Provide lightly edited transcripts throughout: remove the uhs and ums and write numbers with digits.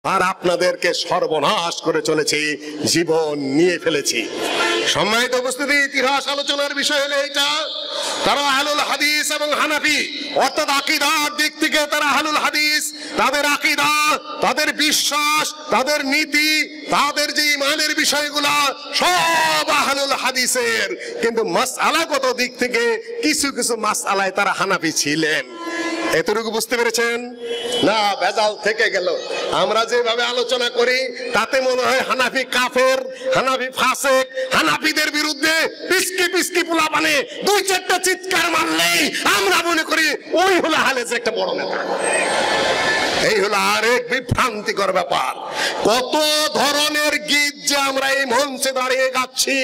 আর আপনাদেরকে সর্বনাশ করে চলেছি, জীবন নিয়ে ফেলেছি। সম্মানিত উপস্থিতি, ইতিহাস আলোচনার বিষয় হলো এইটা, তারা আহলুল হাদিস এবং হানাফি, অর্থাৎ আকীদার দিক থেকে তারা আহলুল হাদিস। তাদের আকীদা, তাদের বিশ্বাস, তাদের নীতি, তাদের যে ইমানের বিষয়গুলা সব আহলুল হাদিসের, কিন্তু মাসআলাগত দিক থেকে কিছু কিছু মাসআলায় তারা হানাফি ছিলেন। এতটুকু বুঝতে পেরেছেন না? ভেজাল থেকে গেল। আমরা যেভাবে আলোচনা করি তাতে মনে হয় হানাফি কাফের, হানাফি ফাসেক। হানাফিদের বিরুদ্ধে পিসকি পিসকি পোলাপানে দুই চারটা চিৎকার মারলেই আমরা মনে করি ওই হলো আহলে একটা বড় নেতা। এই হলো আরেক বিভ্রান্তিকর ব্যাপার। কত ধরনের গীত যে আমরা এই মঞ্চে দাঁড়িয়ে গাচ্ছি,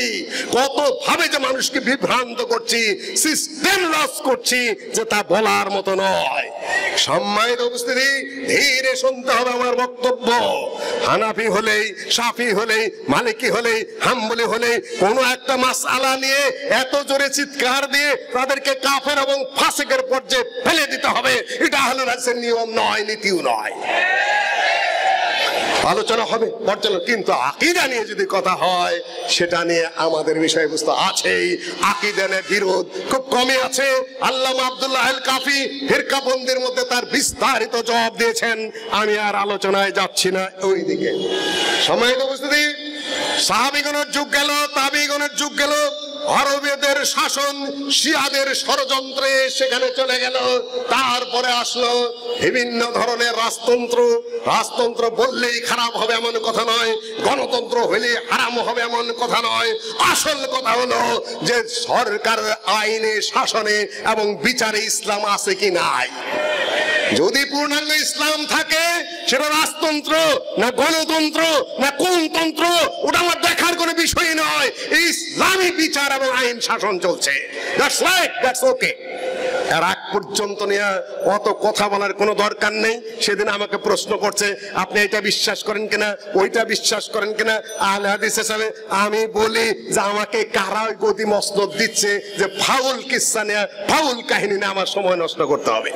কত ভাবে যে মানুষকে বিভ্রান্ত করছি, সিস্টেম লস করছি, যে তা বলার মতো নয়। সম্মানিত উপস্থিতি, ধীরে শুনতে হবে আমার বক্তব্য। হানাফি হলেই, শাফি হলেই, মালিকি হলেই, হাম্বলি হলেই কোনো একটা মাসআলা নিয়ে এত জোরে চিৎকার দিয়ে তাদেরকে কাফের এবং ফাসিকের পর্যায়ে ফেলে দিতে হবে, এটা আহলুল হাদিসের নিয়ম নয়, নীতিও নয়। আলোচনা হবে পর্যালোচনা, কিন্তু আকীদা নিয়ে যদি কথা হয় সেটা নিয়ে আমাদের বিষয়বস্তু আছেই। আকীদা নিয়ে বিরোধ খুব কমই আছে। আল্লামা আব্দুল্লাহ আল কাফি ফিরকাবন্দির মধ্যে তার বিস্তারিত জবাব দিয়েছেন। আমি আর আলোচনায় যাচ্ছি না ওই দিকে। সম্মানিত উপস্থিতি, সাহাবীগণের যুগ গেল, তাবিঈগণের যুগ গেল, আরবীদের শাসন শিয়াদের ষড়যন্ত্রে সেখানে চলে গেল। তারপরে আসলো বিভিন্ন ধরনের রাজতন্ত্র। রাজতন্ত্র বললেই খারাপ হবে এমন কথা নয়, গণতন্ত্র হলে হারাম হবে এমন কথা নয়। আসল কথা হলো যে সরকার আইনে, শাসনে এবং বিচারে ইসলাম আছে কি নাই। যদি পূর্ণাঙ্গ ইসলাম থাকে সেটা রাজতন্ত্র না গণতন্ত্র না কোনতন্ত্র, ওটা আমার দেখার কোনো বিষয় নয়। ইসলামী বিচার এবং আইন শাসন চলছে, দ্যাটস রাইট, দ্যাটস ওকে। এর আগ পর্যন্ত নিয়ে অত কথা বলার কোনো দরকার নেই। সেদিন আমাকে প্রশ্ন করছে, আপনি এটা বিশ্বাস করেন কিনা, ওইটা বিশ্বাস করেন কিনা আহলে হাদিস হিসেবে। আমি বলি যে আমাকে কারা গদি মসনদ দিচ্ছে যে ফাউল কিসসা নিয়ে, ফাউল কাহিনী নিয়ে আমার সময় নষ্ট করতে হবে।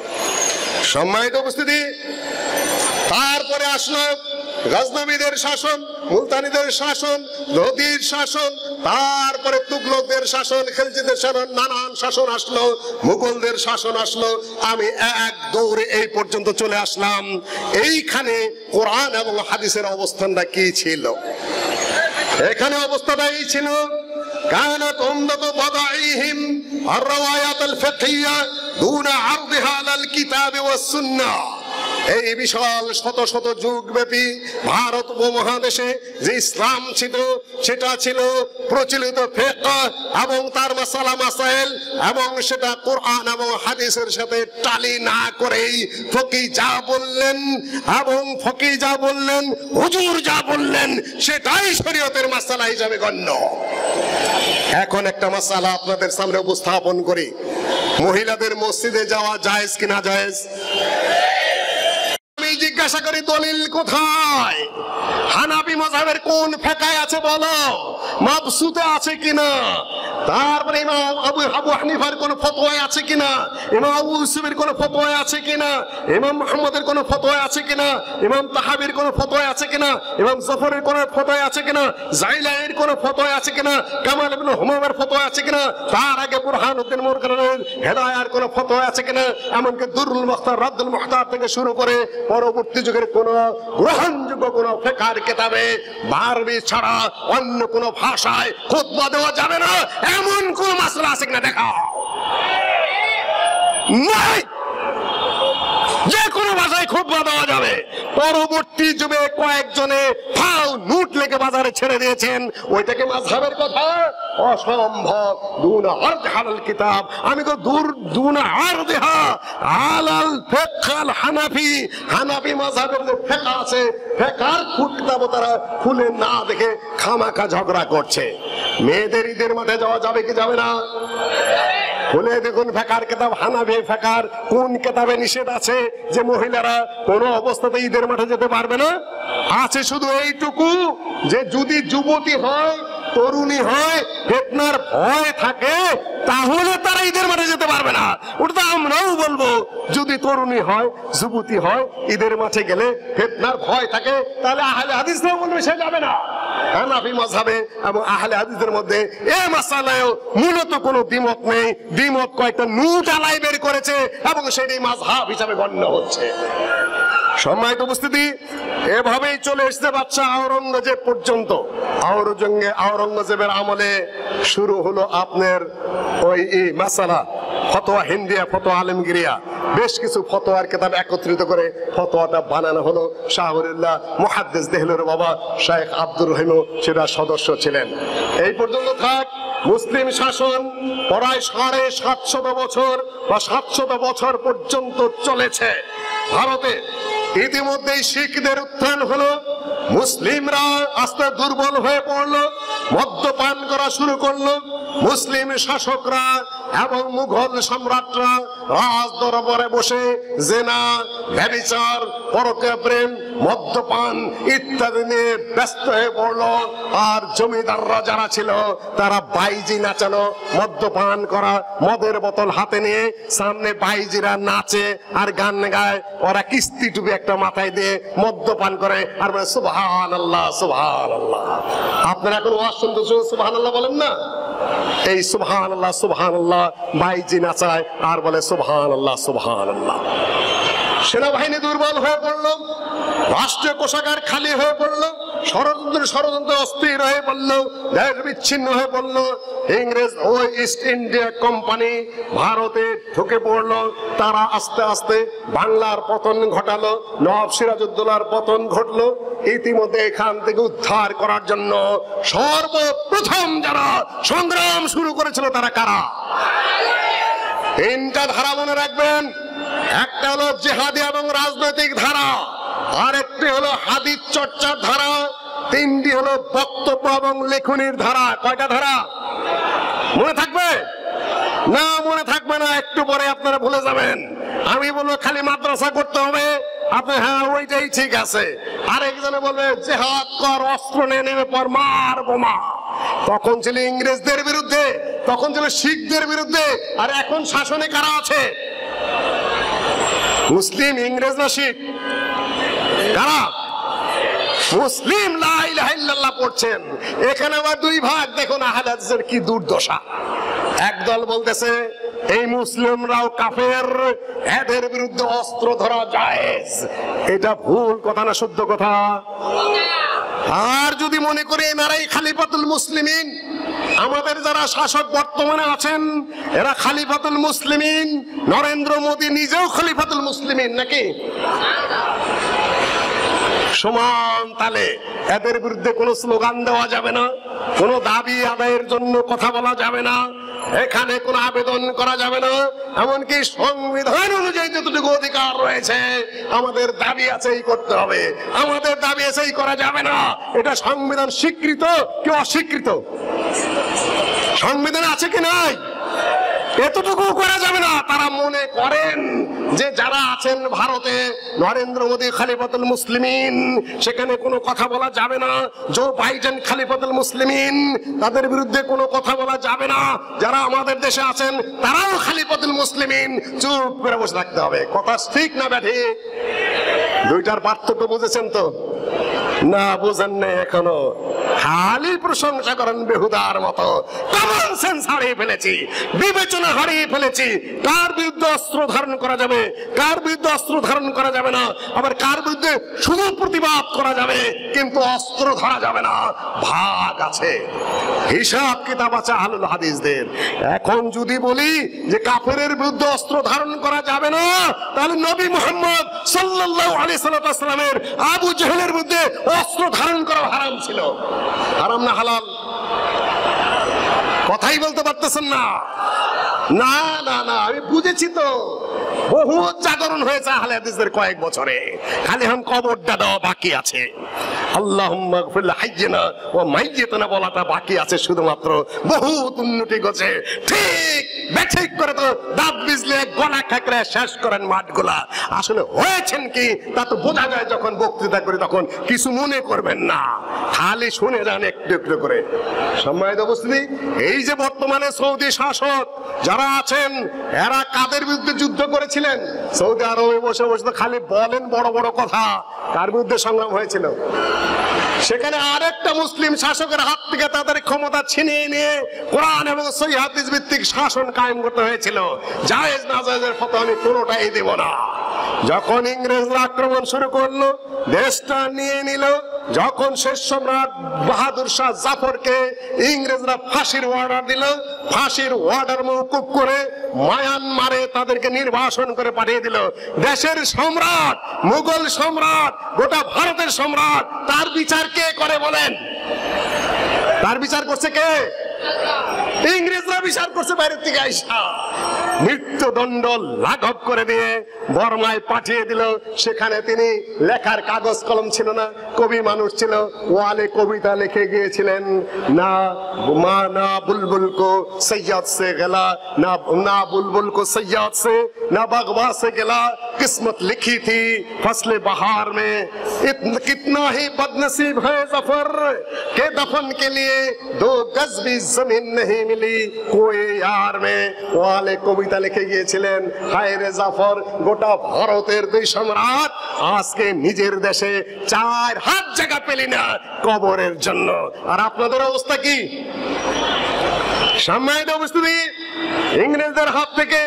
সম্মানিত উপস্থিতি, তারপরে আসলো গজনবীদের শাসন, মুলতানিদের শাসন, লোদীর শাসন, তারপরে তুগলকদের শাসন, খিলজিদের শাসন, নানান শাসন আসলো, মুঘলদের শাসন আসলো। আমি এক দৌড়ে এই পর্যন্ত চলে আসলাম। এইখানে কোরআন এবং হাদিসের অবস্থানটা কি ছিল? এখানে অবস্থাটা এই ছিল, কানাত উমদাতু বাদাইহিম আর-রাওয়ায়াত আল-ফিকহিয়া দুনা আরদিহা আলাল কিতাব ওয়াস সুন্নাহ। এই বিশাল শত শত যুগ ব্যাপী ভারত উপমহাদেশে যে ইসলাম ছিল সেটা ছিল প্রচলিত ফিকহ এবং তার মাসালা মাসাইল, এবং সেটা কোরআন এবং হাদিসের সাথে টালি না করেই ফকিহ যা বললেন এবং ফকিহ যা বললেন, হুজুর যা বললেন, সেটাই শরীয়তের মাসালা হিসাবে গণ্য। এখন একটা মাসালা আপনাদের সামনে উপস্থাপন করি, মহিলাদের মসজিদে যাওয়া জায়েজ কি না জায়েজ? জিজ্ঞাসা করি দলিল কোথায়? হানাফি মাযহাবের কোন ফিকহে আছে বলো, মাবসুতে আছে কিনা? তারপরে ইমাম আবু হানিফার কোন ফতোয়া আছে কিনা, ইমাম আবু ইউসুফের কোন ফতোয়া আছে কিনা, ইমাম মুহাম্মদের কোন ফতোয়া আছে কিনা, ইমাম তাহাবির কোন ফতোয়া আছে কিনা, ইমাম জাফরের কোন ফতোয়া আছে কিনা, জাইলানির কোন ফতোয়া আছে কিনা, কামাল ইবনে হুমামের ফতোয়া আছে কিনা, তার আগে বুরহানুদ্দিন মুরকানের হেদায়ার কোন ফতোয়া আছে কিনা, এমনকি দুরুল মুখতার, রাদ্দুল মুখতার থেকে শুরু করে পরবর্তী যুগের কোন গ্রহণযোগ্য কোন ফিকহের কিতাবে আরবি ছাড়া অন্য কোন ভাষায় খুতবা দেওয়া যাবে না এমন কোন মাসলা আছে কিনা দেখাও। নাই, যে কোনো ভাষায় খুতবা দেওয়া যাবে। পরবর্তী যুগে কয়েকজনে ফাও নোট লেগে বাজারে ছেড়ে দিয়েছেন, ওইটাকে মাযহাবের কথা? অসম্ভব। দুনা আরদিহা আলাল কিতাব, আমি তো দুনা আরদিহা আলাল ফিকহ আল হানাফি। হানাফি মাযহাবের যে ফিকহ আছে, ফিকহর কিতাব তারা খুলে না দেখে খামাখা ঝগড়া করছে। মেয়েদের ঈদের মাঠে যাওয়া যাবে কি যাবে না? খুলে দেখুন ফিকহর কিতাব, হানাফি ফিকহর কোন কিতাবে নিষেধ আছে যে মহিলারা কোনো অবস্থাতে ঈদের মাঠে যেতে পারবে না? আছে শুধু এইটুকু যে যদি যুবতী হয় তরুণী হয়, ফিতনার ভয় থাকে, তাহলে তারা ঈদের মাঠে যেতে পারবে না। ওটা তো আমরাও বলবো, যদি তরুণী হয়, যুবতী হয়, ঈদের মাঠে গেলে ফিতনার ভয় থাকে, তাহলে আহলে হাদিসরাও বলবে সে যাবে না। হানাফি মাযহাবে এবং আহলে হাদিসের মধ্যে এই মাসালায়ও মূলত কোনো দ্বিমত নেই। দ্বিমত কয়েকটা নুট আলাই বের করেছে এবং সেটাই মাযহাব হিসাবে গণ্য হচ্ছে। সম্মানিত উপস্থিতি, এভাবেই চলে এসেছে বাদশা আওরঙ্গজেব পর্যন্ত। আওরঙ্গজেবের আমলে শুরু হলো আপনার ওই মাসালা ফতোয়া হিন্দিয়া, ফতোয়া আলমগিরিয়া, বেশ কিছু ফতোয়ার কিতাব একত্রিত করে ফতোয়াটা বানানো হলো। শাহউল্লাহ মুহাদ্দিস দেহলুর বাবা শেখ আব্দুর রহিমও সেটা সদস্য ছিলেন। এই পর্যন্ত থাক। মুসলিম শাসন প্রায় 750 বছর বা 700 বছর পর্যন্ত চলেছে ভারতে। ইতিমধ্যেই শিখদের উত্থান হলো, মুসলিমরা আস্তে দুর্বল হয়ে পড়লো, মদ্যপান করা শুরু করলো। মুসলিম শাসকরা এবং মুঘল সম্রাটরা রাজ দরবারে বসে জেনা, ব্যভিচার, পরকীয়া প্রেম, মদ্যপান ইত্যাদি নিয়ে ব্যস্ত হয়ে পড়লো। আর জমিদাররা যারা ছিল তারা বাইজি নাচানো, মদ্যপান করা, মদের বোতল হাতে নিয়ে সামনে বাইজিরা নাচে আর গান গায়, ওরা কিস্তি টুপি একটা মাথায় দিয়ে মদ্যপান করে আর বলে সুবহানাল্লাহ সুবহানাল্লাহ। আপনারা এখন ওয়াজ শুনতেছো, সুবহানাল্লাহ বলেন না? এই সুবহানাল্লাহ সুবহানাল্লাহ বাইজি নাচায় আর বলে সুবহানাল্লাহ সুবহানাল্লাহ। সেনাবাহিনী দুর্বল হয়ে পড়লো, রাষ্ট্রীয় কোষাগার খালি হয়ে পড়লো, ষড়যন্ত্র অস্থির হয়ে পড়লো, দেশ বিচ্ছিন্ন হয়ে পড়লো। ইংরেজ ও ইস্ট ইন্ডিয়া কোম্পানি ভারতে ঢুকে পড়লো। তারা আস্তে আস্তে বাংলার পতন ঘটালো, নবাব সিরাজউদ্দৌলার পতন ঘটলো। ইতিমধ্যে এখান থেকে উদ্ধার করার জন্য সর্বপ্রথম যারা সংগ্রাম শুরু করেছিল তারা কারা? 3টা ধারা মনে রাখবেন। একটা হলো জিহাদি এবং রাজনৈতিক ধারা, আর একটি হলো হাদিস চর্চার ধারা, 3টি হলো বক্তব্য এবং লেখনির ধারা। কয়টা ধারা মনে থাকবে? না মনে থাকবে না, একটু পরে আপনারা ভুলে যাবেন। আমি বলবো খালি মাদ্রাসা করতে হবে, আপনি হ্যাঁ ওইটাই ঠিক আছে। আরেকজনে বলবে জিহাদ কর, অস্ত্র নিয়ে নেমে পর, মার বোমা। তখন ছিল ইংরেজদের বিরুদ্ধে, তখন ছিল শিখদের বিরুদ্ধে, আর এখন শাসনে কারা আছে? মুসলিম, ইংরেজ না শিখ? কারা? মুসলিম লা ইলাহা ইল্লাল্লাহ পড়ছেন। এখানে আবার 2 ভাগ। দেখুন আহলে হাদিসের কি দুর্দশা। একদল বলতেছে এই মুসলিমরাও কাফের, এদের বিরুদ্ধে অস্ত্র ধরা জায়েজ। এটা ভুল কথা না শুদ্ধ কথা? আর যদি মনে করে এনারাই খালিফাতুল মুসলিমিন, আমাদের যারা শাসক বর্তমানে আছেন এরা খালিফাতুল মুসলিমিন, নরেন্দ্র মোদী নিজেও খালিফাতুল মুসলিমিন নাকি? সমান তালে এদের বিরুদ্ধে কোনো স্লোগান দেওয়া যাবে না, কোনো দাবি আদায়ের জন্য কথা বলা যাবে না, এখানে কোনো আবেদন করা যাবে না। এমনকি সংবিধান অনুযায়ী যতটুকু অধিকার রয়েছে আমাদের দাবি আছে এই করতে হবে, আমাদের দাবি আছে এই করা যাবে না। এটা সংবিধান স্বীকৃত কি অস্বীকৃত? সংবিধান আছে কি নাই? এতটুকু করা যাবে না। তারা মনে করেন যে যারা আছেন ভারতে, নরেন্দ্র মোদী খলিফাতুল মুসলিমিন, সেখানে কোনো কথা বলা যাবে না। জো বাইডেন খলিফাতুল মুসলিমিন, তাদের বিরুদ্ধে কোনো কথা বলা যাবে না। যারা আমাদের দেশে আছেন তারাও খলিফাতুল মুসলিমিন, চুপ করে বসে থাকতে হবে। কথা ঠিক না ব্যাঠিক? 2টার পার্থক্য বুঝেছেন তো? না বুঝেন না এখনো, খালি প্রশংসা করেন বেহুদার মতো। কমন সেন্স হারিয়ে ফেলেছি, বিবেচনা হারিয়ে ফেলেছি। কার বিরুদ্ধে অস্ত্র ধারণ করা যাবে, কার বিরুদ্ধে অস্ত্র ধারণ করা যাবে না, আবার কার বিরুদ্ধে শুধু প্রতিবাদ করা যাবে কিন্তু অস্ত্র ধরা যাবে না, ভাগ আছে, হিসাব কিতাব আছে আহলুল হাদিসদের। এখন যদি বলি যে কাফেরের বিরুদ্ধে অস্ত্র ধারণ করা যাবে না, তাহলে নবী মুহাম্মদ সাল্লাল্লাহু আলাইহি সাল্লামের আবু জেহেলের বিরুদ্ধে অস্ত্র ধারণ করা হারাম ছিল। হারাম না হালাল? কথাই বলতে পারতেছেন না। না না না, আমি বুঝেছি তো, বহু জাগরণ হয়েছে আহলে হাদিসদের কয়েক বছরে, খালি এখন কবরটা দেওয়া বাকি আছে। আল্লাহুম্মা গফির লিহাইয়িনা ওয়া মাইয়িতিনা বলাটা বাকি আছে শুধুমাত্র। বহু উন্নতি গেছে, ঠিক বেঠিক করে তো দাঁত বিজলে গলা খাকড়ে শেষ করেন মাঠগুলা। আসলে হয়েছেন কি তা তো বোঝা যায় যখন বক্তৃতা করি, তখন কিছু মনে করবেন না, খালি শুনে যান একটু একটু করে। সম্মানিত উপস্থিতি, এই যে বর্তমানে সৌদি শাসক যারা আছেন, এরা কাদের বিরুদ্ধে যুদ্ধ করেছিলেন? সৌদি আরবে বসে বসে তো খালি বলেন বড় বড় কথা। কার বিরুদ্ধে সংগ্রাম হয়েছিল? সেখানে আরেকটা মুসলিম শাসকের হাত থেকে তাদের ক্ষমতা ছিনিয়ে নিয়ে কোরআন এবং সহিহ হাদিস ভিত্তিক শাসন কায়েম করতে হয়েছিল। জায়েজ না জায়েজের ফতোয়া আমি কোনোটাই দেব না। যখন ইংরেজরা আক্রমণ শুরু করলো, দেশটা নিয়ে নিল, যখন শেষ সম্রাট বাহাদুর শাহ জাফরকে ইংরেজরা ফাঁসির অর্ডার দিল, ফাঁসির অর্ডার মওকুফ করে মায়ানমারে তাদেরকে নির্বাসন করে পাঠিয়ে দিল। দেশের সম্রাট, মুঘল সম্রাট, গোটা ভারতের সম্রাট, তার বিচার কে করে বলেন? তার বিচার করছে কে? ইংরেজরা বিচার করছে বাইরের থেকে আইসা। মৃত্যুদণ্ড লাঘব করে দিয়ে বর্মায় পাঠিয়ে দিল। সেখানে তিনি লেখার কাগজ কলম ছিল না, কবি মানুষ ছিল, ওয়ালে কবিতা লিখে গিয়েছিলেন। না মা না বুলবুল কো সৈয়দ সে গেলা, না না বুলবুল কো সৈয়দ से ना बागवा से गिला, किस्मत लिखी थी फसले बहार में, कितना ही बदनसीब है जफर के दफन के लिए 2 गज भी जमीन नहीं मिली कोई यार में। ওয়ালে কবিতা লিখে গিয়েছিলেন, হায় রে জাফর, গোটা ভারতের 2 সম্রাট আজকে নিজের দেশে 4 হাত জায়গা পেলি না কবরের জন্য। আর আপনাদের অবস্থা কি? সম্মানিত উপস্থিতি, ইংরেজদের হাত থেকে,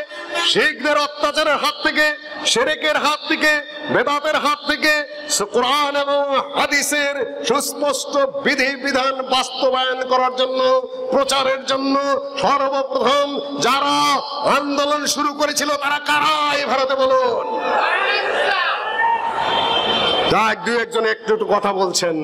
শিখদের অত্যাচারের হাত থেকে, শিরকের হাত থেকে, বেদাতের হাত থেকে কোরআন এবং হাদিসের সুস্পষ্ট বিধি বিধান বাস্তবায়ন করার জন্য, প্রচারের জন্য সর্বপ্রথম যারা আন্দোলন শুরু করেছিল তারা কারা এই ভারতে বলুন? দু একজন একটু কথা বলছেন,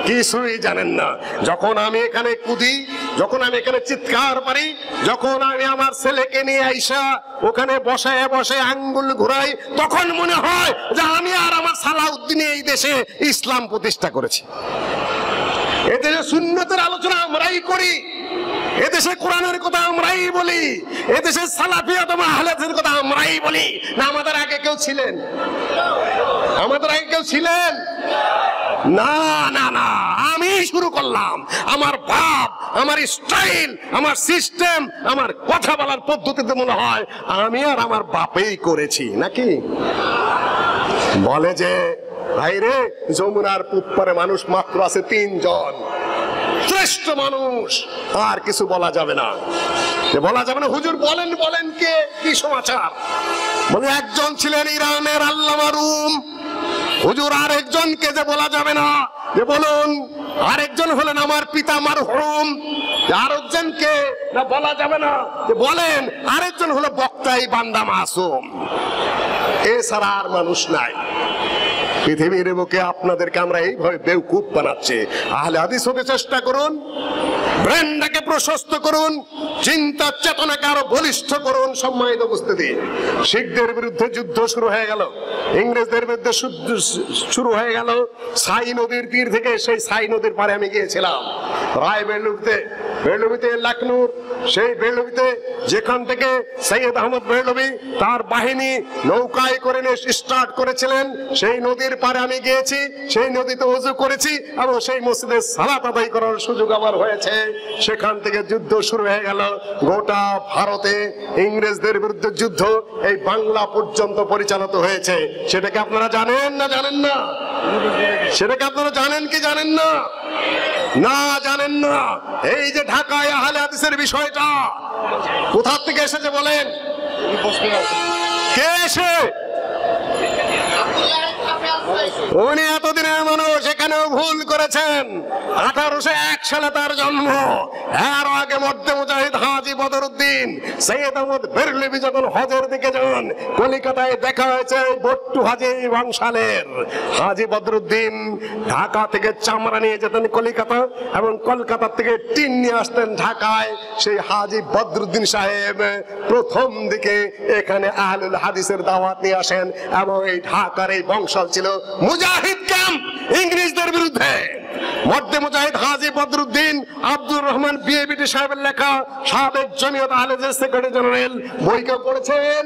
কিছুই জানেন না। যখন আমি এখানে কুদি, যখন আমি এখানে চিৎকার পারি, যখন আমি আমার ছেলেকে নিয়ে আইসা ওখানে বসায় বসে আঙ্গুল ঘুরাই, তখন মনে হয় যে আমি আর আমার সালাউদ্দিন এই দেশে ইসলাম প্রতিষ্ঠা করেছি। এদেশে সুন্নতের আলোচনা আমরাই করি, এদেশে কোরআনের কথা আমরাই বলি, এদেশে সালাফিয়াত ওয়া আহলে হাদিসের কথা আমরাই বলি। না আমাদের আগে কেউ ছিলেন? আমাদের আগে কেউ ছিলেন? না না না, আমি শুরু করলাম। আমার ভাব, আমার স্টাইল, আমার সিস্টেম, আমার কথা বলার পদ্ধতিতে মনে হয় আমি আর আমার বাপেই করেছি নাকি? বলে যে ভাই রে, যমুনার পুপ্পারে মানুষ মাত্র আছে 3 জন, শ্রেষ্ঠ মানুষ, আর কিছু বলা যাবে না। বলা যাবে না। হুজুর বলেন বলেন কে, কি সমাচার? বলে একজন ছিলেন ইরানের আল্লামা রুম। হুজুর আরেকজনকে যে বলা যাবে না, যে বলুন। আরেকজন হলেন আমার পিতা মারহুম। আরেকজনকে না বলা যাবে না, যে বলেন। আরেকজন হলো বক্তাই বান্দা মাসুম। এছাড়া আর মানুষ নাই পৃথিবীর বুকে। আপনাদেরকে আমরা এইভাবে বেউকুফ বানাচ্ছি। আহলে হাদিস হতে চেষ্টা করুন, ব্রেনটাকে প্রশস্ত করুন, চিন্তা চেতনাকে আরো বলিষ্ঠ করুন। সম্মানিত উপস্থিতি, শিখদের বিরুদ্ধে যুদ্ধ শুরু হয়ে গেল, ইংরেজদের বিরুদ্ধে শুরু হয়ে গেল। সাই নদীর তীর থেকে, সেই সাই নদীর পারে আমি গিয়েছিলাম রায় বেরলভিতে, বেরলভিতে লখনৌর, সেই বেরলভিতে যেখান থেকে সৈয়দ আহমদ বেরলভি তার বাহিনী নৌকায় করে স্টার্ট করেছিলেন, সেই নদীর পারে আমি গিয়েছি, সেই নদীতে ওযু করেছি এবং সেই মসজিদে সালাত আদায় করার সুযোগ আমার হয়েছে। সেখান থেকে যুদ্ধ শুরু হয়ে গেল। গোটা ভারতে ইংরেজদের বিরুদ্ধে যুদ্ধ এই বাংলা পর্যন্ত পরিচালিত হয়েছে। সেটাকে আপনারা জানেন না জানেন না? সেটাকে আপনারা জানেন কি জানেন না? না, জানেন না। এই যে ঢাকায় আহলে হাদিসের বিষয়টা কোথা থেকে এসেছে বলেন? কে এসে? উনি এতদিনের মানুষ, এখানেও ভুল করেছেন। 1801 সালে তার জন্ম। এর আগে মধ্যে মুজাহিদ হাজী বদরুদ্দিন সৈয়দ আহমদ বেরলভী যখন হজের দিকে যান, কলিকাতায় দেখা হয়েছে বট্টু হাজী বংশালের। হাজী বদরুদ্দিন ঢাকা থেকে চামড়া নিয়ে যেতেন কলিকাতা, এবং কলকাতা থেকে টিন নিয়ে আসতেন ঢাকায়। সেই হাজী বদরুদ্দিন সাহেব প্রথম দিকে এখানে আহলুল হাদিসের দাওয়াত নিয়ে আসেন, এবং এই ঢাকার এই বংশাল ছিল মুজাহিদ ক্যাম্প ইংরেজদের বিরুদ্ধে। মধ্যে মুজাহিদ হাজী বদরুদ্দিন আব্দুর রহমান বিএবিটি সাহেবের লেখা সাবেক জমিয়ত আহলেদের সেক্রেটারি জেনারেল বই কেউ পড়েছেন?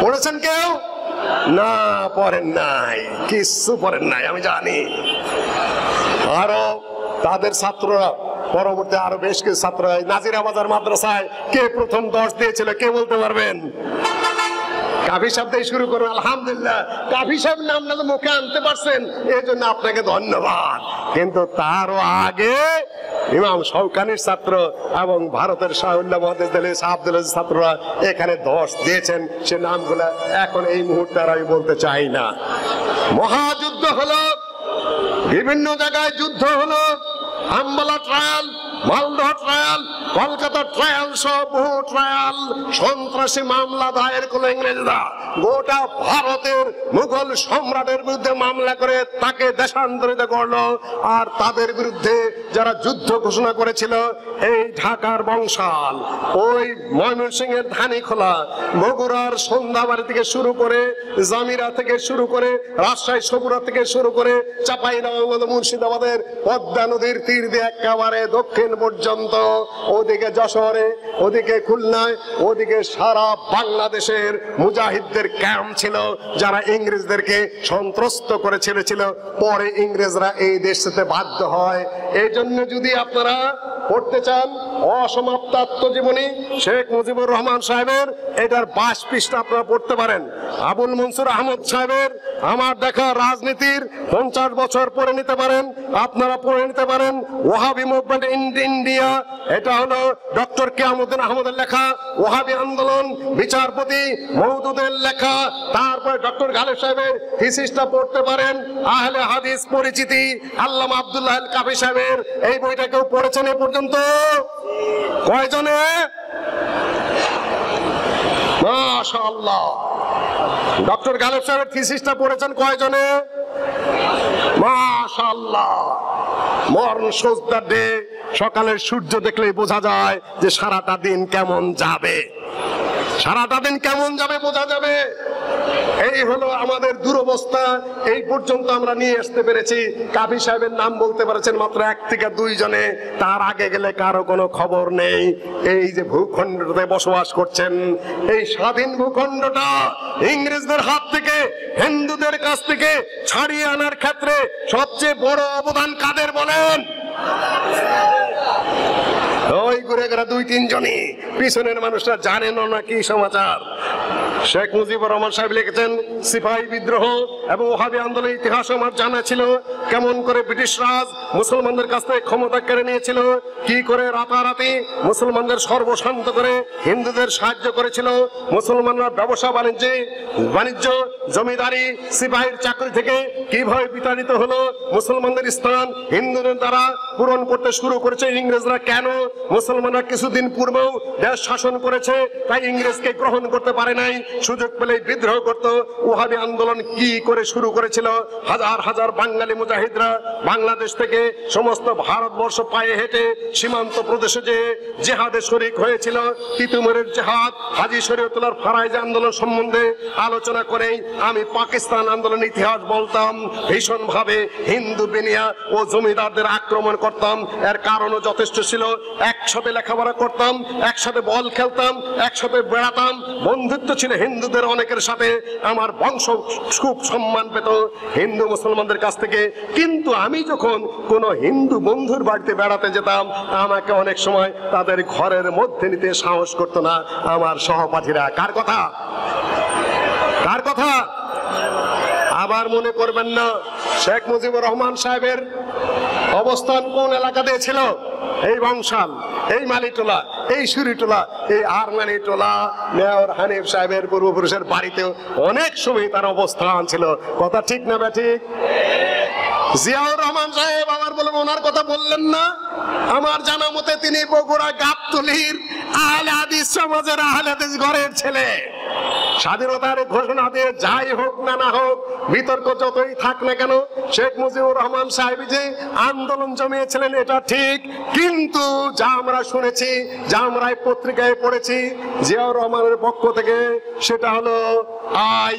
পড়েছেন কেউ? না, পড়েন নাই, কিছু পড়েন নাই, আমি জানি। আরো তাদের ছাত্ররা পরবর্তী আরো বেশ কিছু ছাত্র নাজিরা বাজার মাদ্রাসায় কে প্রথম 10 দিয়েছিল, কে বলতে পারবেন? কাফি সাহেব দিয়ে শুরু করুন। আলহামদুলিল্লাহ, কাফি সাহেব নামটা তো মুখে আনতে পারছেন, এই জন্য আপনাকে ধন্যবাদ। কিন্তু তারও আগে ইমাম শওকানির ছাত্র এবং ভারতের শাহুল্লাহ মুহাদ্দিস দিল্লি শাহ আব্দুল আজিজ ছাত্ররা এখানে 10 দিয়েছেন। সে নামগুলা এখন এই মুহূর্তে আর আমি বলতে চাই না। মহাযুদ্ধ হলো, বিভিন্ন জায়গায় যুদ্ধ হলো, Ambala trial, Malda trial, Kolkata trial সহ বহু ট্রায়াল, সন্ত্রাসী মামলা দায়ের করলো ইংরেজরা। গোটা ভারতের মুঘল সম্রাটের বিরুদ্ধে মামলা করে তাকে দেশান্তরিত করলো। আর তাদের বিরুদ্ধে যারা যুদ্ধ ঘোষণা করেছিল এই ঢাকার বংশাল, ওই ময়মনসিংহের ধানীখোলা, বগুড়ার সন্ধ্যাবাড়ি থেকে শুরু করে, জামিরা থেকে শুরু করে, রাজশাহী সবুরা থেকে শুরু করে, চাঁপাইনবাবগঞ্জ, মুর্শিদাবাদের পদ্মা নদীর তীর দিয়ে একেবারে দক্ষিণ পর্যন্ত, ওদিকে যশোরে, ওদিকে খুলনায়, ওদিকে সারা বাংলাদেশের মুজাহিদদের ক্যাম্প ছিল যারা ইংরেজদেরকে সন্ত্রস্ত করে ছেড়েছিল। পরে ইংরেজরা এই দেশ থেকে বাধ্য হয়। এই জন্য যদি আপনারা পড়তে চান অসমাপ্ত আত্মজীবনী শেখ মুজিবুর রহমান সাহেবের, এটার 22 পৃষ্ঠা আপনারা পড়তে পারেন। আবুল মনসুর আহমদ সাহেবের আমার দেখা রাজনীতির 50 বছর পড়ে নিতে পারেন, আপনারা পড়ে নিতে পারেন। ওয়াহাবি মুভমেন্ট ইন ইন্ডিয়া, এটা হলো ডক্টর কিয়ামউদ্দিন আহমদের লেখা ওয়াহাবি আন্দোলন, বিচারপতি মওদুদের লেখা। তারপরে ডক্টর গালেব সাহেবের থিসিসটা পড়তে পারেন। আহলে হাদিস পরিচিতি আল্লামা আব্দুল্লাহ আল কাফি সাহেবের এই বইটা কেউ পড়েছেন এ পর্যন্ত? কয়জনে? মাশাআল্লাহ। ডক্টর গালেব সাহেবের থিসিসটা পড়েছেন কয়জনে? মাশাআল্লাহ। মরণ সজদার ডে, সকালের সূর্য দেখলেই বোঝা যায় যে সারাটা দিন কেমন যাবে, সারাটা দিন কেমন যাবে বোঝা যাবে। এই হলো আমাদের দুরবস্থা। এই পর্যন্ত আমরা নিয়ে আসতে পেরেছি। কাফি সাহেবের নাম বলতে পারছেন মাত্র 1 থেকে 2 জনে, তার আগে গেলে কারো কোনো খবর নেই। এই যে ভূখণ্ডতে বসবাস করছেন, এই স্বাধীন ভূখণ্ডটা ইংরেজদের হাত থেকে, হিন্দুদের কাছ থেকে ছাড়িয়ে আনার ক্ষেত্রে সবচেয়ে বড় অবদান কাদের বলেন? ওই ঘুরে ঘুরে 2-3 জনই, পিছনের মানুষরা জানেন না কি সমাচার। শেখ মুজিবুর রহমান সাহেব লিখেছেন সিপাহী বিদ্রোহ এবং ওহাবি আন্দোলনের ইতিহাস আমার জানা ছিল। কেমন করে ব্রিটিশ রাজ মুসলমানদের কাছ থেকে ক্ষমতা কেড়ে নিয়েছিল, কি করে রাতারাতি মুসলমানদের সর্বশান্ত করে হিন্দুদের সাহায্য করেছিল। মুসলমানরা ব্যবসা বাণিজ্য জমিদারি সিপাহীর চাকরি থেকে কিভাবে বিতাড়িত হলো, মুসলমানদের স্থান হিন্দুদের দ্বারা পূরণ করতে শুরু করেছে ইংরেজরা। কেন? মুসলমানরা কিছুদিন পূর্বেও দেশ শাসন করেছে, তাই ইংরেজকে গ্রহণ করতে পারে নাই, সুযোগ পেলে বিদ্রোহ করত। ওহাবি আন্দোলন কি করে শুরু করেছিল? হাজার হাজার বাঙালি মুজাহিদরা বাংলাদেশ থেকে সমস্ত ভারতবর্ষ পায়ে হেঁটে সীমান্ত প্রদেশে যে জেহাদে শরীক হয়েছিল। তিতুমিরের জেহাদ, হাজী শরীয়তুল্লাহর ফারাইজ আন্দোলন সম্বন্ধে আলোচনা করেই আমি পাকিস্তান আন্দোলনের ইতিহাস বলতাম। ভীষণ ভাবে হিন্দু বেনিয়া ও জমিদারদের আক্রমণ করতাম। এর কারণও যথেষ্ট ছিল। একসাথে লেখাপড়া করতাম, একসাথে বল খেলতাম, একসাথে বেড়াতাম, বন্ধুত্ব ছিল হিন্দুদের অনেকের সাথে। আমার বংশ খুব সম্মান পেত হিন্দু মুসলমানদের কাছ থেকে। কিন্তু আমি যখন কোনো হিন্দু বন্ধুর বাড়িতে বেড়াতে যেতাম, আমাকে অনেক সময় তাদের ঘরের মধ্যে নিতে সাহস করতো না আমার সহপাঠীরা। কার কথা? কার কথা? আবার মনে করবেন না শেখ মুজিবুর রহমান সাহেবের অবস্থান কোন এলাকাতে ছিল? এই বংশাল, এই মালিটোলা, এই সুরিটোলা, এই আরমানি টোলা মেয়র হানিফ সাহেবের পূর্বপুরুষের বাড়িতেও অনেক সময় তার অবস্থান ছিল। কথা ঠিক না ব্যাঠিক? জিয়াউর রহমান সাহেব আমার বলবো ওনার কথা বললেন না। আমার জানা মতে তিনি বগুড়া গাবতলীর আহলে হাদিস সমাজের আহলে হাদিস ঘরের ছেলে। স্বাধীনতার ঘোষণা দিয়ে যাই হোক না না হোক, বিতর্ক যতই থাক না কেন, শেখ মুজিবুর রহমান সাহেব যে আন্দোলন জমিয়েছিলেন এটা ঠিক, কিন্তু যা আমরা শুনেছি, যা আমরা এই পত্রিকায় পড়েছি জিয়াউর রহমানের পক্ষ থেকে, সেটা হলো I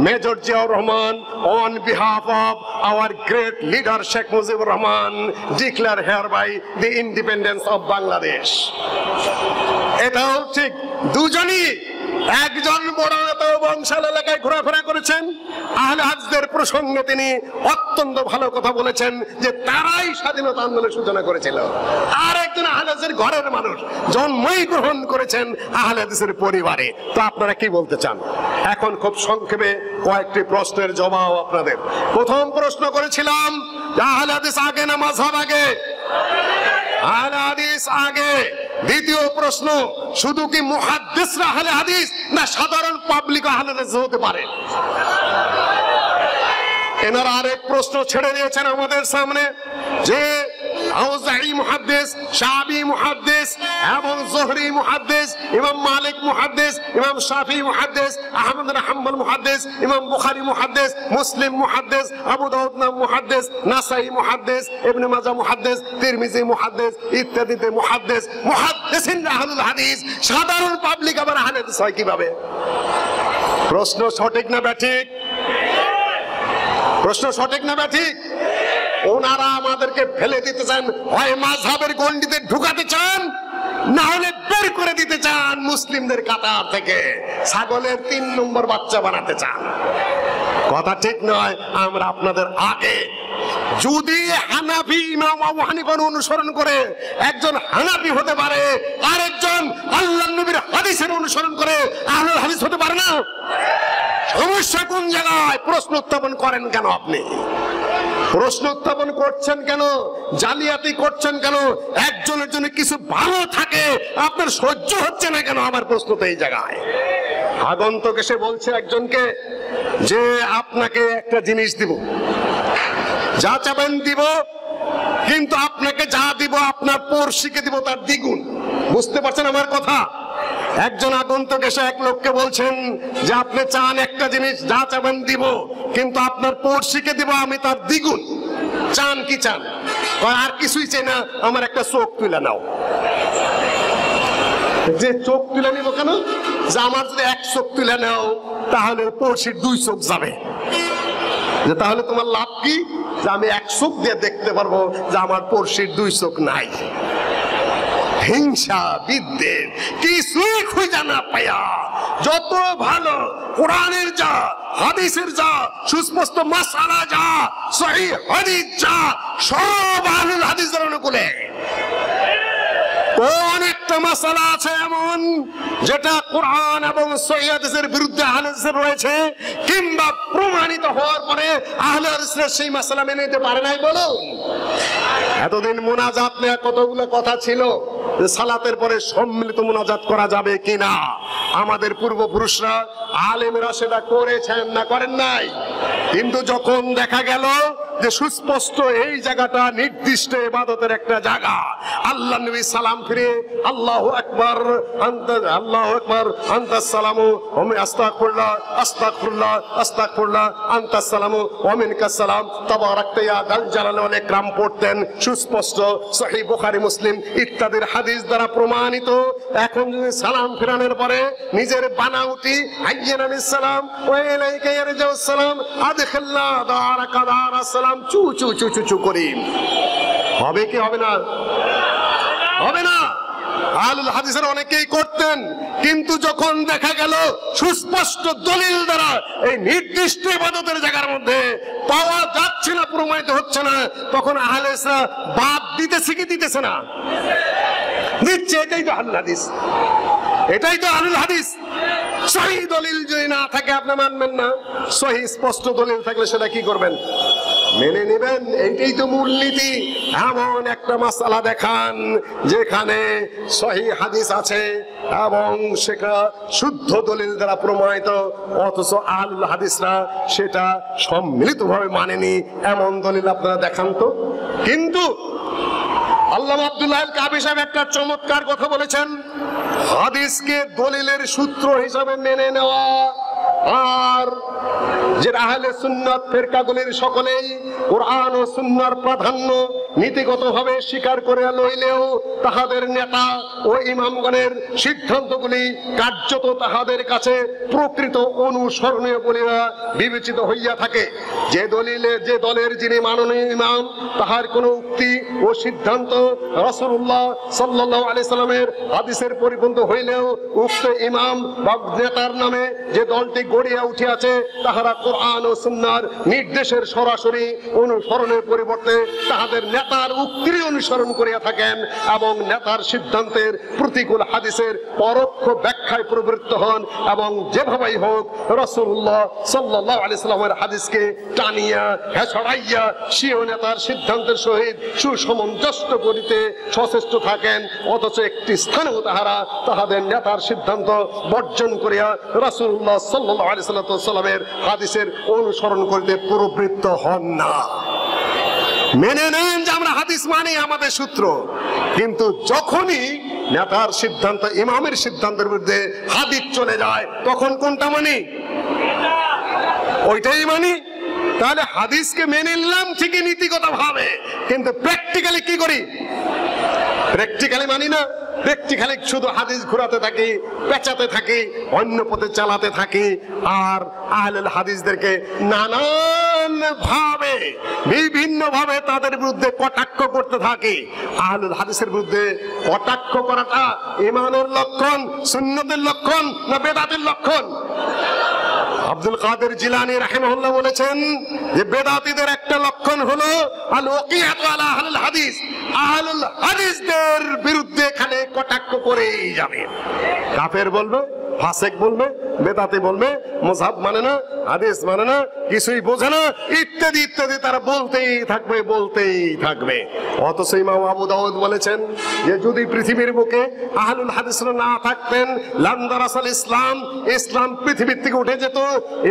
major Ziaur Rahman on behalf of our great leader Sheikh Mujibur Rahman declare hereby the independence of Bangladesh. এটাও ঠিক। দুজনই, একজন বড় নেতা বংশাল এলাকায় ঘোরাফেরা করেছেন, আহলে হাদিসদের প্রসঙ্গে তিনি অত্যন্ত ভালো কথা বলেছেন যে তারাই স্বাধীনতা আন্দোলনের সূচনা করেছিল। আর একজন আহলে হাদিসের ঘরের মানুষ, জন্মই গ্রহণ করেছেন আহলে হাদিসের পরিবারে। তো আপনারা কি বলতে চান? এখন খুব সংক্ষেপে কয়েকটি প্রশ্নের জবাব আপনাদের। প্রথম প্রশ্ন করেছিলাম আহলে হাদিস আগে না মাযহাব আগে? আহলে হাদিস আগে। দ্বিতীয় প্রশ্ন, শুধু কি মুহাদ্দিসরা আহলে হাদিস না সাধারণ পাবলিক আহলে হাদিস হতে পারে? এনারা আরেক প্রশ্ন ছেড়ে দিয়েছেন আমাদের সামনে যে আউজাঈ মুহাদ্দিস, শাবি মুহাদ্দিস এবং জোহরি মুহাদ্দিস, ইমাম মালিক মুহাদ্দিস, ইমাম শাফি মুহাদ্দিস, আহমদ বিন হাম্বল মুহাদ্দিস, ইমাম বুখারী মুহাদ্দিস, মুসলিম মুহাদ্দিস, আবু দাউদ মুহাদ্দিস, নাসাই মুহাদ্দিস, ইবনে মাজাহ মুহাদ্দিস, তিরমিজি মুহাদ্দিস ইত্যাদিতে মুহাদ্দিস। মুহাদ্দিসিন আহলুল হাদিস, সাধারণ পাবলিক আবার আহলে হাদিস হয় কিভাবে? প্রশ্ন সঠিক না ব্যাঠিক? প্রশ্ন সঠিক না ব্যাঠিক? ওনারা আমাদেরকে ফেলে দিতে চান, হয় মাযহাবের গণ্ডিতে ঢুকাতে চান, না হলে বের করে দিতে চান মুসলিমদের কাতার থেকে, ছাগলের 3 নম্বর বাচ্চা বানাতে চান। কথা ঠিক নয়? আমরা আপনাদের আগে। যদি হানাফি ইমাম আবু হানিফার অনুসরণ করে একজন হানাফি হতে পারে, আরেকজন আল্লাহর নবীর হাদিসের অনুসরণ করে আহলুল হাদিস হতে পারে না? সমস্যা কোন জায়গায়? প্রশ্ন উত্থাপন করেন কেন আপনি? প্রশ্ন উত্থাপন করছেন কেন? জালিয়াতি করছেন কেন? একজনের জন্য কিছু ভালো থাকে, আপনার সহ্য হচ্ছে না কেন? আমার প্রশ্ন তো এই জায়গায়। আগন্তুক এসে বলছে একজনকে যে আপনাকে একটা জিনিস দিব, যা চাবেন দিব, কিন্তু আপনাকে যা দিব আপনার পড়শিকে দিব তার দ্বিগুণ। বুঝতে পারছেন আমার কথা? একজন আগন্তুক এসে এক লোককে বলছেন যে আপনি চান একটা জিনিস, যা চাবেন দিব, কিন্তু আপনার পড়শিকে দিব আমি তার দ্বিগুণ। চান কি চান? আর কিছুই চাই না, আমার একটা চোখ তুলে নাও। যে চোখ তুলে নিব কেন? যে আমার যদি 1 চোখ তুলে নাও তাহলে পড়শির 2 চোখ যাবে। যে তাহলে তোমার লাভ কি? যে আমি 1 চোখ দিয়ে দেখতে পারবো যে আমার পড়শির 2 চোখ নাই। হিংসা বিদ্বেষ কিছুই খুঁজে না পায়া, যত ভালো কোরআনের যা, হাদিসের যা সুস্পষ্ট মাসআলা যা, সহিহ হাদিস যা, সব আহলুল হাদিসের অনুকূলে। অনেকটা মাসআলা আছে এমন যেটা কোরআন এবং সহিহ হাদিসের বিরুদ্ধে আহলে হাদিসের রয়েছে, কিংবা প্রমাণিত হওয়ার পরে আহলে হাদিসরা সেই মাসআলা মেনে নিতে পারে নাই। বলুন, এতদিন মুনাজাত নিয়ে কতগুলো কথা ছিল যে সালাতের পরে সম্মিলিত মুনাজাত করা যাবে কিনা। আমাদের পূর্বপুরুষরা আলেমরা সেটা করেছেন না করেন নাই? কিন্তু যখন দেখা গেল যে সুস্পষ্ট এই জায়গাটা নির্দিষ্ট ইবাদতের একটা জায়গা, আল্লাহ নবী সালাম ফিরে আল্লাহু আকবার আল্লাহু আকবার আনতাস সালামু ওয়া মিন আস্তাগফিরুল্লাহ আস্তাগফিরুল্লাহ আস্তাগফিরুল্লাহ আনতাস সালামু ওয়া মিনকাস সালাম তাবারাকতা ইয়া যাল জালালি ওয়াল ইকরাম পড়তেন। সুস্পষ্ট সহিহ বুখারী মুসলিম ইত্যাদির হাদিস দ্বারা প্রমাণিত। এখন যদি সালাম ফিরানোর পরে নিজের বানাউটি হাইয়্যান আলাইহিস সালাম ওয়া ইলাইকা ইয়ারজাউস সালাম আদখিলনা দারাকা দারাস সালাম চু চু চু চু চু করি, হবে কি হবে না? হবে না। আহলুল হাদিসের অনেকেই করতেন, কিন্তু যখন দেখা গেল সুস্পষ্ট দলিল দ্বারা এই নির্দিষ্ট ইবাদতের জায়গার মধ্যে পাওয়া যাচ্ছে না, প্রমাণিত হচ্ছে না, তখন আহলে হাদিসরা বাদ দিতেছে কি দিতেছে না? দিচ্ছে। এটাই তো আহলুল হাদিস, এটাই তো আহলুল হাদিস। সহি দলিল যদি না থাকে আপনি মানবেন না, সহি স্পষ্ট দলিল থাকলে সেটা কি করবেন? মেনে নেবেন। এইটাই তো মূলনীতি। এমন একটা মাসালা দেখান যেখানে সহি হাদিস আছে এবং সেটা শুদ্ধ দলিল দ্বারা প্রমাণিত, অথচ আহলুল হাদিসরা সেটা সম্মিলিতভাবে মানেনি, এমন দলিল আপনারা দেখান তো। কিন্তু আল্লামা আব্দুল্লাহ আল কাবি সাহেব একটা চমৎকার কথা বলেছেন, হাদিসকে দলিলের সূত্র হিসাবে মেনে নেওয়া আর যে আহলে সুন্নাত ফিরকাগুলির সকলেই কোরআন ও সুন্নাহর প্রাধান্য নীতিগতভাবে স্বীকার করে লইলেও তাহাদের নেতা ও ইমামগণের সিদ্ধান্তগুলি কার্যত তাহাদের কাছে প্রকৃত অনুসরণীয় বলিয়া বিবেচিত হইয়া থাকে। যে দলের যিনি মাননীয় ইমাম, তাহার কোন উক্তি ও সিদ্ধান্ত রাসূলুল্লাহ সাল্লাল্লাহু আলাইহি সাল্লামের হাদিসের পরিপন্থী হইলেও উক্ত ইমাম বা নেতার নামে যে দলটি গড়িয়া উঠিয়াছে তাহারা কোরআন ও সুন্নাহর নির্দেশের সরাসরি অনুসরণের পরিবর্তে তাহাদের নেতার উক্তির অনুসরণ করিয়া থাকেন এবং নেতার সিদ্ধান্তের প্রতিকূল হাদিসের পরোক্ষ ব্যাখ্যায় প্রবৃত্ত হন এবং যেভাবেই হোক রাসূলুল্লাহ সাল্লাল্লাহু আলাইহি সাল্লামের হাদিসকে টানিয়া হেছড়াইয়া স্বীয় নেতার সিদ্ধান্তের সহিত সুসমঞ্জস্য করিতে সচেষ্ট থাকেন, অথচ একটি স্থানেও তাহারা তাহাদের নেতার সিদ্ধান্ত বর্জন করিয়া রাসূলুল্লাহ সাল্লাল্লাহু আলাইহি সাল্লামের হাদিসের অনুসরণ করিতে প্রবৃত্ত হন না। মেনে নেন যে আমরা হাদিস মানি, আমাদের সূত্র, কিন্তু যখনই নেতার সিদ্ধান্ত ইমামের সিদ্ধান্তের বিরুদ্ধে হাদিস চলে যায় তখন কোনটা মানি? ওইটাই মানি। তাহলে হাদিসকে মেনে নিলাম ঠিকই নীতিগত ভাবে, কিন্তু প্র্যাকটিক্যালি কি করি? প্র্যাকটিক্যালি মানি না। প্র্যাকটিক্যালি শুধু হাদিস ঘোরাতে থাকি, পেঁচাতে থাকি, অন্য পথে চালাতে থাকি, আর আহলুল হাদিসদেরকে নানান ভাবে বিভিন্ন ভাবে তাদের বিরুদ্ধে কটাক্ষ করতে থাকি। আহলুল হাদিসের বিরুদ্ধে কটাক্ষ করাটা ঈমানের লক্ষণ, সুন্নতের লক্ষণ না বেদাতের লক্ষণ? আব্দুল কাদের জিলানী রাহিমাহুল্লাহ বলেছেন যে বেদাতীদের একটা লক্ষণ হলো আল ওয়াকিয়াতু আলা আহলুল হাদিস, আহলুল হাদিসদের বিরুদ্ধে খালি কটাক্ষ করেই যাবে। কাফের বলবে, ফাসেক বলবে, বেদাতি বলবে, মুযহাব মানে না, হাদিস মানে না, কিছুই বোঝে না, ইত্যাদি ইত্যাদি তারা বলতেই থাকবে, বলতেই থাকবে। অথচ ইমাম আবু দাউদ বলেছেন যে যদি পৃথিবীর বুকে আহলুল হাদিসরা না থাকতেন লান্দারাসাল ইসলাম, ইসলাম পৃথিবীর থেকে উঠে যেত।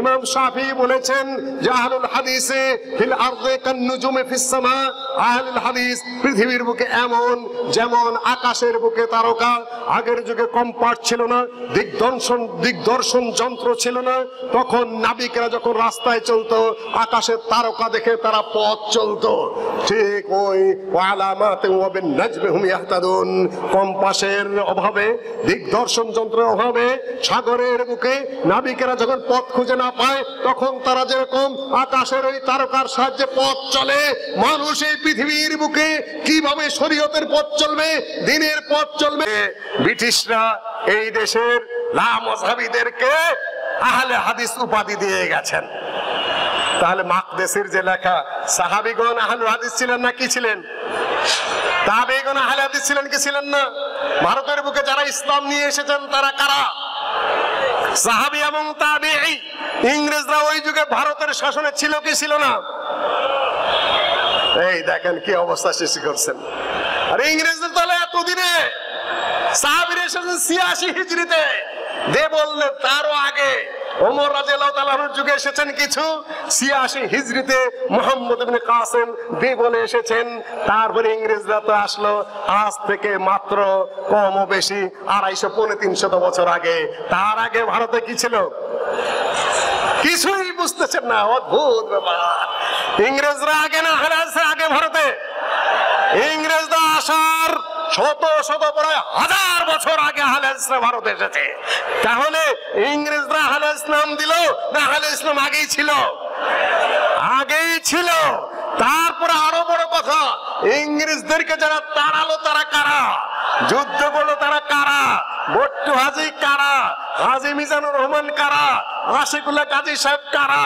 ইমাম শাফি বলেছেন যে আহলুল হাদিসে ফিল আরদি কান নুজুমি ফিস সামা, আহলুল হাদিস পৃথিবীর বুকে এমন যেমন আকাশের বুকে তারকা। আগের যুগে কম্পাস ছিল না, দিগদর্শন যন্ত্র ছিল না, তখন নাবিকেরা যখন রাস্তায় চলতো আকাশের তারকা দেখে তারা পথ চলতো। ঠিক ওই আলামাত ওয়া বিন নাজমি হুম ইয়াহতাদুন, কম্পাসের অভাবে, দিগদর্শন যন্ত্রের অভাবে সাগরের বুকে নাবিকেরা যখন পথ খুঁজে না পায় তখন তারা যেরকম আকাশের ওই তারকার সাহায্যে পথ চলে, মানুষ এই পৃথিবীর বুকে কিভাবে শরীয়তের পথ চলবে, দ্বীনের পথ চলবে। ব্রিটিশরা এই দেশের লামাযহাবীদেরকে আহলে হাদিস উপাধি দিয়ে গেছেন। তাহলে মাকদেসির যে লেখা, সাহাবীগণ আহলুল হাদিস ছিলেন না কি ছিলেন? তাবেঈগণ আহলে হাদিস ছিলেন কি ছিলেন না? ভারতের বুকে যারা ইসলাম নিয়ে এসেছেন তারা কারা? সাহাবী এবং তাবেঈ। ইংরেজরা ওই যুগে ভারতের শাসনে ছিল কি ছিল না? এই দেখেন কি অবস্থা সৃষ্টি করছেন। আর ইংরেজদের তাহলে এতদিনে, সাহাবীরা এসেছেন ৮৬ হিজরিতে, দে বললেন তারও আগে ওমর রাদিয়াল্লাহু তাআলার যুগে এসেছেন কিছু, ৮৬ হিজরিতে মুহাম্মদ ইবনে কাসিম দে বলে এসেছেন। তারপরে ইংরেজরা তো আসলো আজ থেকে মাত্র কম ও বেশি ২৫০-৩০০ বছর আগে। তার আগে ভারতে কি ছিল? কিছুই বুঝতেছেন না, অদ্ভুত ব্যাপার। ইংরেজরা আগে না আগে ভারতে? ইংরেজরা আসার শত শত প্রায় ১০০০ বছর আগে আহলে হাদিসরা ভারতে এসেছে। তাহলে ইংরেজরা আহলে হাদিস নাম দিল না আহলে ইসলাম আগেই ছিল? আগেই ছিল। তারপরে আরো বড় কথা, ইংরেজদেরকে যারা তাড়ালো তারা কারা? যুদ্ধ করলো তারা কারা? বট্টু হাজি কারা? হাজী মিজানুর রহমান কারা? আশিকুল্লাহ কাজী সাহেব কারা?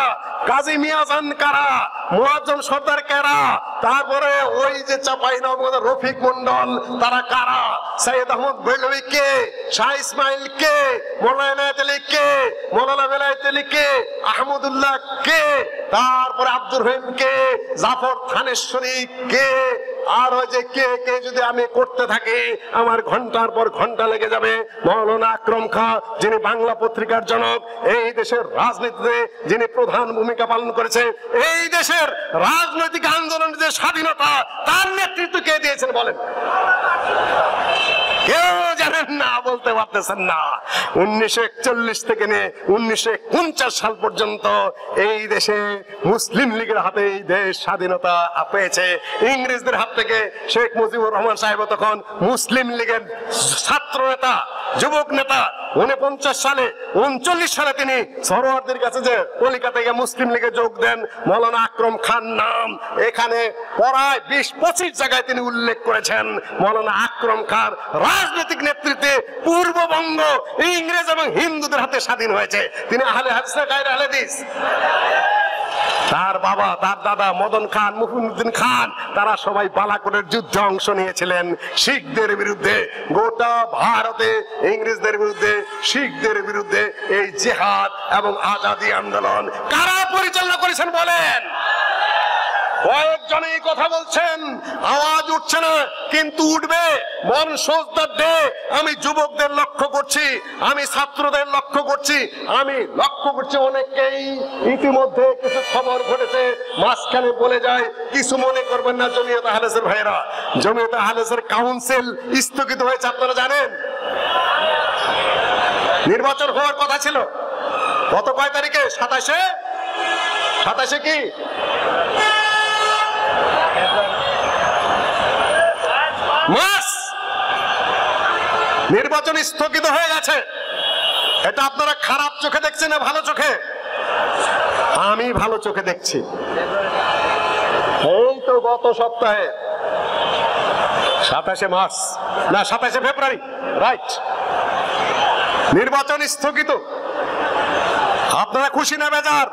কাজী মিয়াজান কারা? মুয়াজ্জম সর্দার কারা? তারপরে ওই যে চাপাই নবাবগঞ্জের রফিক মন্ডল তারা কারা? সৈয়দ আহমদ বেলভি কে, শাহ ইসমাইল কে, মৌলানা আলী কে, মৌলানা বেলায়েত আলী কে, আহমদুল্লাহ কে, তারপরে আব্দুর রহিম কে, জাফর থানেশ্বরী কে, আর ওই যে কে কে যদি আমি করতে থাকি আমার ঘন্টার পর ঘন্টা লেগে যাবে। মৌলানা আকরম খাঁ, যিনি বাংলা পত্রিকার জনক, এই দেশের রাজনীতিতে যিনি প্রধান ভূমিকা পালন করেছে, এই দেশের রাজনৈতিক আন্দোলনের যে স্বাধীনতা তার নেতৃত্ব কে দিয়েছেন বলেন? কেউ জানেন না, বলতে পারতেছেন না। 1941 থেকে নিয়ে 1949 সাল পর্যন্ত এই দেশে মুসলিম লীগের হাতে এই দেশ স্বাধীনতা পেয়েছে। ইংরেজদের হাত থেকে শেখ মুজিবুর রহমান সাহেব তখন মুসলিম লীগের ছাত্র নেতা, যুবক নেতা। 49 সালে 39 সালে তিনি সরোয়ারদের কাছে যে কলিকাতায় মুসলিম লীগে যোগ দেন, মৌলানা আকরম খান নাম এখানে প্রায় 20-25 জায়গায় তিনি উল্লেখ করেছেন। মৌলানা আকরম খান রাজনৈতিক নেতৃত্বে পূর্ববঙ্গ ইংরেজ এবং হিন্দুদের হাতে স্বাধীন হয়েছে। তিনি আহলে হাদিস না গায়রে আহলে হাদিস? তার বাবা, তার দাদা মদন খান, মুফিদুদ্দিন খান, তারা সবাই বালাকোটের যুদ্ধে অংশ নিয়েছিলেন শিখদের বিরুদ্ধে। গোটা ভারতে ইংরেজদের বিরুদ্ধে, শিখদের বিরুদ্ধে এই জিহাদ এবং আজাদি আন্দোলন কারা পরিচালনা করেছেন বলেন? কয়েকজনই কথা বলছেন, আওয়াজ উঠছে না, কিন্তু উঠবে। মন সোজদার দে। আমি যুবকদের লক্ষ্য করছি, আমি ছাত্রদের লক্ষ্য করছি, আমি লক্ষ্য করছি অনেকেই ইতিমধ্যে কিছু খবর ঘটেছে, মাঝখানে বলে যায়, কিছু মনে করবেন না জমিয়ত আহলেসের ভাইরা। জমিয়ত আহলেসের কাউন্সিল স্থগিত হয়েছে, আপনারা জানেন। নির্বাচন হওয়ার কথা ছিল গত কয় তারিখে? 27 কি মাস নির্বাচন স্থগিত হয়ে গেছে। এটা আপনারা খারাপ চোখে দেখছেন না ভালো চোখে? আমি ভালো চোখে দেখছি। এই তো গত সপ্তাহে 27 মার্চ না 27 ফেব্রুয়ারি, রাইট, নির্বাচন স্থগিত। আপনারা খুশি না বেজার?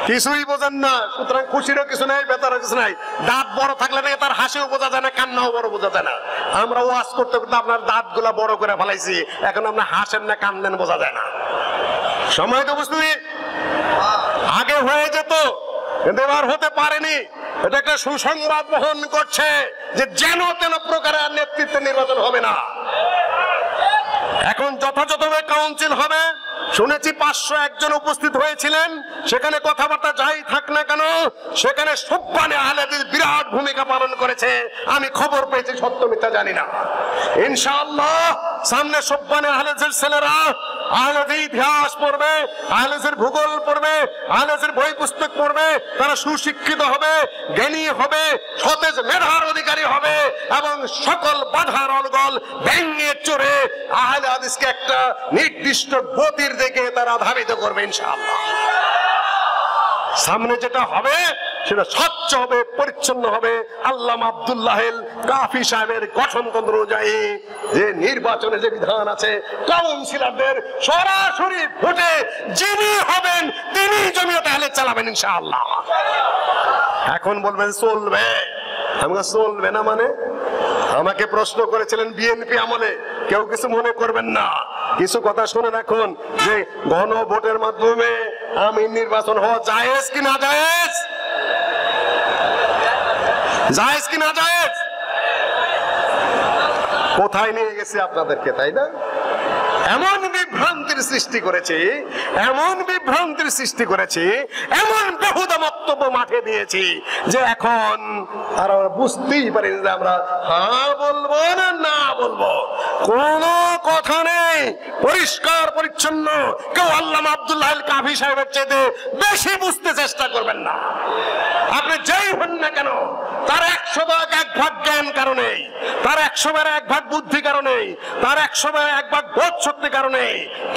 কিছুই বোঝেন না, সুতরাং খুশিরও কিছু নাই, বেতারও কিছু নাই। দাঁত বড় থাকলে না তার হাসিও বোঝা যায় না, কান্নাও বড় বোঝা যায় না। আমরা ওয়াজ করতে করতে আপনার দাঁত গুলা বড় করে ফেলাইছি, এখন আপনার হাসেন না কান্দেন বোঝা যায় না। সময় তো বুঝতে আগে হয়ে যেত, কিন্তু এবার হতে পারেনি। এটা একটা সুসংবাদ বহন করছে যে যেন তেন প্রকারের নেতৃত্বে নির্বাচন হবে না। এখন যথাযথভাবে কাউন্সিল হবে। শুনেছি 501 জন উপস্থিত হয়েছিলেন। সেখানে কথাবার্তা যাই থাক না কেন, সেখানে সুবহানে আহলে হাদিস বিরাট ভূমিকা পালন করেছে। আমি খবর পেয়েছি, সত্য মিথ্যা জানি না। ইনশাআল্লাহ সামনে সুবহানে আহলে হাদিসের ছেলেরা আহলে হাদিস ইতিহাস পড়বে, আহলে হাদিসের ভূগোল পড়বে, আহলে হাদিসের বই পুস্তক পড়বে। তারা সুশিক্ষিত হবে, জ্ঞানী হবে, সতেজ মেধার অধিকারী হবে এবং সকল বাধার অলগল ভেঙে চড়ে আহলে হাদিসকে একটা নির্দিষ্ট গতির দিকে তারা ধাবিত করবে ইনশাআল্লাহ। সামনে যেটা হবে সেটা স্বচ্ছ হবে, পরিচ্ছন্ন হবে। আল্লামা আব্দুল্লাহ কাফি সাহেবের গঠনতন্ত্র অনুযায়ী যে নির্বাচনে যে বিধান আছে, কাউন্সিলরদের সরাসরি ভোটে যিনি হবেন তিনি জমিয়ত আহলে চালাবেন ইনশাআল্লাহ। এখন বলবেন চলবে, আমাকে চলবে না মানে? আমাকে প্রশ্ন করেছিলেন বিএনপি আমলে, কেউ কিছু মনে করবেন না। কিছু কথা শুনে রাখুন যে গণভোটের মাধ্যমে আমিন নির্বাচন হওয়া জায়েজ কি না জায়েজ? জায়েজ কি না জায়েজ? কোথায় নিয়ে গেছে আপনাদেরকে, তাই না? এমন বিভ্রান্তির সৃষ্টি করেছি, এমন বিভ্রান্তির সৃষ্টি করেছি, এমন বেহুদা বক্তব্য মাঠে দিয়েছি যে এখন আর আমরা বুঝতেই পারি যে আমরা হ্যাঁ বলবো না না বলবো। কোন কথা নেই, পরিষ্কার পরিচ্ছন্ন। কেউ আল্লামা আব্দুল্লাহ কাফি সাহেবের চেয়ে বেশি বুঝতে চেষ্টা করবেন না। আপনি যেই হন না কেন, তার 100 ভাগ 1 ভাগ জ্ঞান কারণে, তার 100 ভাগ 1 ভাগ বুদ্ধি কারণে, তার 100 ভাগ বোধ শক্তি কারণে,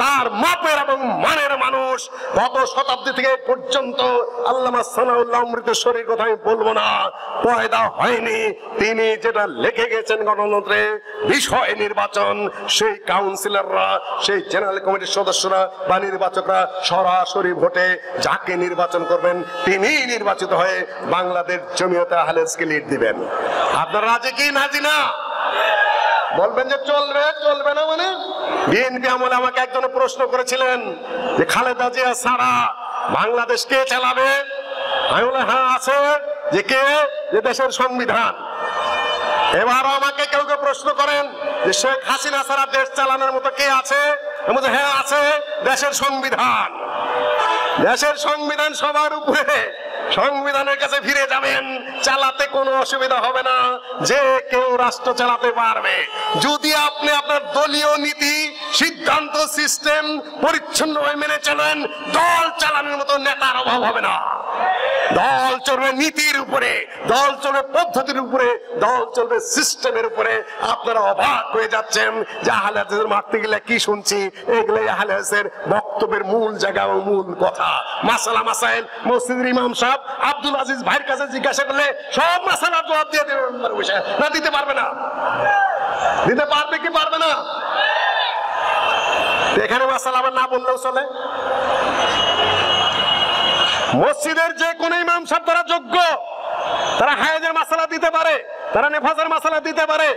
তার মাপের এবং মানের মানুষ গত শতাব্দী থেকে পর্যন্ত আল্লামা সানাউল্লাহ অমৃতসরীর কথা আমি বলবো না, পয়দা হয়নি। তিনি যেটা লিখে গেছেন গণতন্ত্রে বিষয় নির্বাচন, সেই কাউন্সিলররা, সেই জেনারেল কমিটির সদস্যরা বা নির্বাচকরা সরাসরি ভোটে যাকে নির্বাচন করবেন তিনি নির্বাচিত হয়ে বাংলাদেশ জমিয়তে আহলে হাদিসকে লিড দিবেন। আপনারা রাজি কি নাজি না? বলবেন যে চলবে, চলবে না মানে? বিএনপি আমলে আমাকে একজন প্রশ্ন করেছিলেন যে খালেদা জিয়া ছাড়া বাংলাদেশ কে চালাবে? আমি বললাম হ্যাঁ আছে, যে কে? যে দেশের সংবিধান। এবার আমাকে কেউ কেউ প্রশ্ন করেন যে শেখ হাসিনা ছাড়া দেশ চালানোর মতো কে আছে? আমি বলছি হ্যাঁ আছে, দেশের সংবিধান। দেশের সংবিধান সবার উপরে, সংবিধানের কাছে ফিরে যাবেন, চালাতে কোনো অসুবিধা হবে না, যে কেউ রাষ্ট্র চালাতে পারবে যদি আপনি আপনার দলীয় নীতি, সিদ্ধান্ত, সিস্টেম পরিচ্ছন্নভাবে মেনে চলেন। দল চালানোর মতো নেতার অভাব হবে না। দল চলবে নীতির উপরে, দল চলবে পদ্ধতির উপরে, দল চলবে সিস্টেমের উপরে। আপনারা অবাক হয়ে যাচ্ছেন যে আহলে হাদিসের মারতে গেলে কি শুনছি, এগুলো আহলে হাদিসের বক্তব্যের মূল জায়গা ও মূল কথা। মাসালা মাসাইল মসজিদের ইমাম সাহেব আব্দুল আজিজ ভাইয়ের কাছে জিজ্ঞাসা করলে সব মাসালার জবাব দিয়ে দেবে না? দিতে পারবে না? দিতে পারবে কি পারবে না? এখানে মাসালা আবার না বললেও চলে। মসজিদের যে কোন ইমাম সাহেব তারা যোগ্য, তারা হায়েজের মাসালা দিতে পারে, তারা নেফাজের মাসালা দিতে পারে।